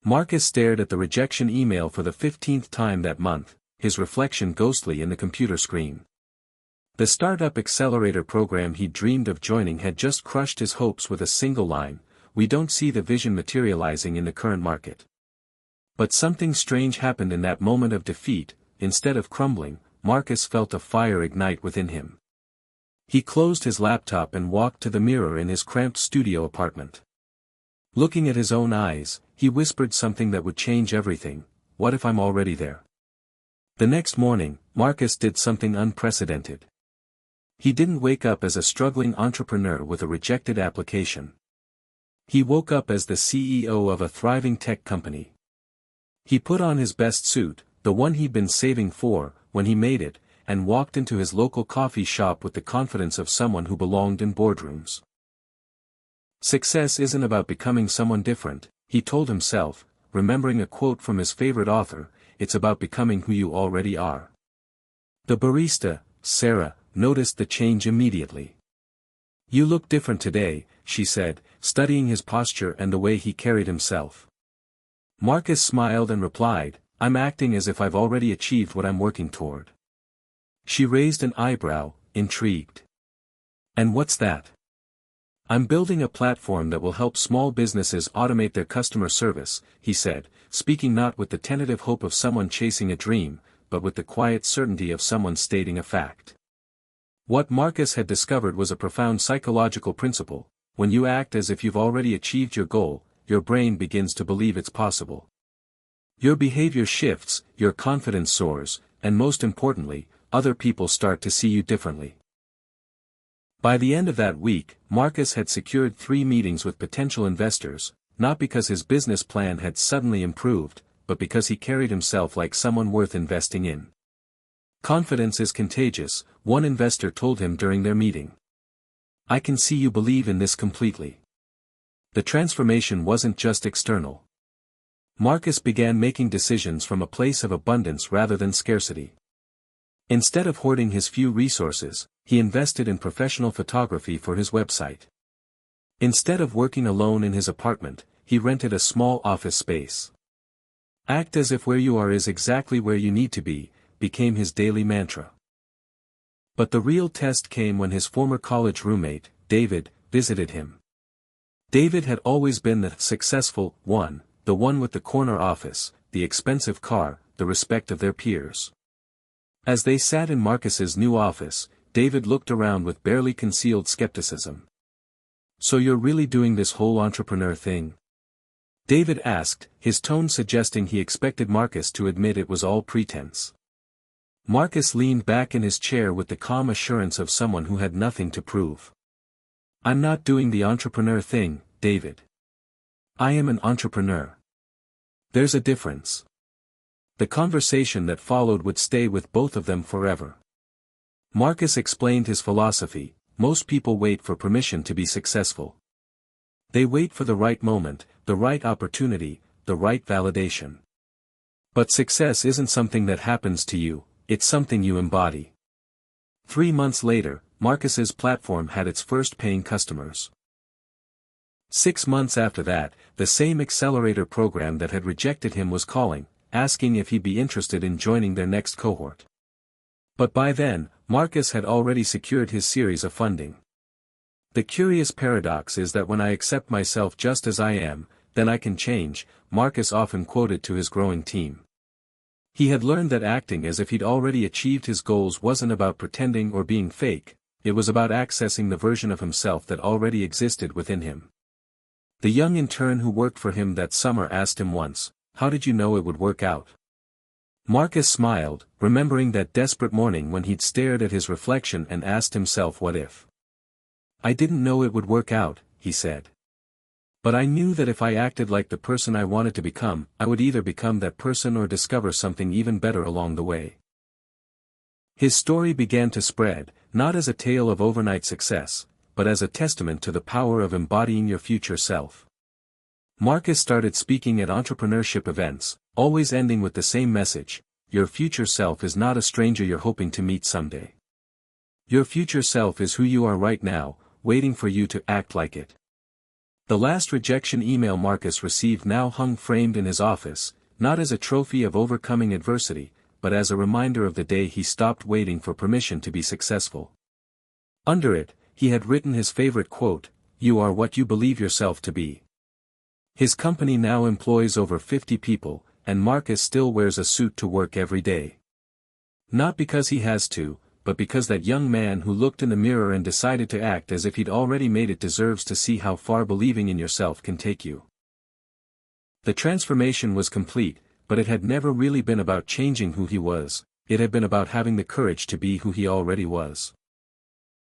Marcus stared at the rejection email for the 15th time that month, his reflection ghostly in the computer screen. The startup accelerator program he dreamed of joining had just crushed his hopes with a single line, "We don't see the vision materializing in the current market." But something strange happened in that moment of defeat. Instead of crumbling, Marcus felt a fire ignite within him. He closed his laptop and walked to the mirror in his cramped studio apartment. Looking at his own eyes, he whispered something that would change everything: "What if I'm already there?" The next morning, Marcus did something unprecedented. He didn't wake up as a struggling entrepreneur with a rejected application. He woke up as the CEO of a thriving tech company. He put on his best suit, the one he'd been saving for, when he made it, and walked into his local coffee shop with the confidence of someone who belonged in boardrooms. Success isn't about becoming someone different, he told himself, remembering a quote from his favorite author, it's about becoming who you already are. The barista, Sarah, noticed the change immediately. "You look different today," she said, studying his posture and the way he carried himself. Marcus smiled and replied, "I'm acting as if I've already achieved what I'm working toward." She raised an eyebrow, intrigued. "And what's that?" "I'm building a platform that will help small businesses automate their customer service," he said, speaking not with the tentative hope of someone chasing a dream, but with the quiet certainty of someone stating a fact. What Marcus had discovered was a profound psychological principle: when you act as if you've already achieved your goal, your brain begins to believe it's possible. Your behavior shifts, your confidence soars, and most importantly, other people start to see you differently. By the end of that week, Marcus had secured 3 meetings with potential investors, not because his business plan had suddenly improved, but because he carried himself like someone worth investing in. "Confidence is contagious," one investor told him during their meeting. "I can see you believe in this completely." The transformation wasn't just external. Marcus began making decisions from a place of abundance rather than scarcity. Instead of hoarding his few resources, he invested in professional photography for his website. Instead of working alone in his apartment, he rented a small office space. "Act as if where you are is exactly where you need to be," became his daily mantra. But the real test came when his former college roommate, David, visited him. David had always been the successful one, the one with the corner office, the expensive car, the respect of their peers. As they sat in Marcus's new office, David looked around with barely concealed skepticism. "So you're really doing this whole entrepreneur thing?" David asked, his tone suggesting he expected Marcus to admit it was all pretense. Marcus leaned back in his chair with the calm assurance of someone who had nothing to prove. "I'm not doing the entrepreneur thing, David. I am an entrepreneur. There's a difference." The conversation that followed would stay with both of them forever. Marcus explained his philosophy: most people wait for permission to be successful. They wait for the right moment, the right opportunity, the right validation. But success isn't something that happens to you, it's something you embody. 3 months later, Marcus's platform had its first paying customers. 6 months after that, the same accelerator program that had rejected him was calling, asking if he'd be interested in joining their next cohort. But by then, Marcus had already secured his series of funding. "The curious paradox is that when I accept myself just as I am, then I can change," Marcus often quoted to his growing team. He had learned that acting as if he'd already achieved his goals wasn't about pretending or being fake, it was about accessing the version of himself that already existed within him. The young intern who worked for him that summer asked him once, "How did you know it would work out?" Marcus smiled, remembering that desperate morning when he'd stared at his reflection and asked himself what if. "I didn't know it would work out," he said. "But I knew that if I acted like the person I wanted to become, I would either become that person or discover something even better along the way." His story began to spread, not as a tale of overnight success, but as a testament to the power of embodying your future self. Marcus started speaking at entrepreneurship events, always ending with the same message: your future self is not a stranger you're hoping to meet someday. Your future self is who you are right now, waiting for you to act like it. The last rejection email Marcus received now hung framed in his office, not as a trophy of overcoming adversity, but as a reminder of the day he stopped waiting for permission to be successful. Under it, he had written his favorite quote, "You are what you believe yourself to be." His company now employs over 50 people, and Marcus still wears a suit to work every day. Not because he has to, but because that young man who looked in the mirror and decided to act as if he'd already made it deserves to see how far believing in yourself can take you. The transformation was complete, but it had never really been about changing who he was, it had been about having the courage to be who he already was.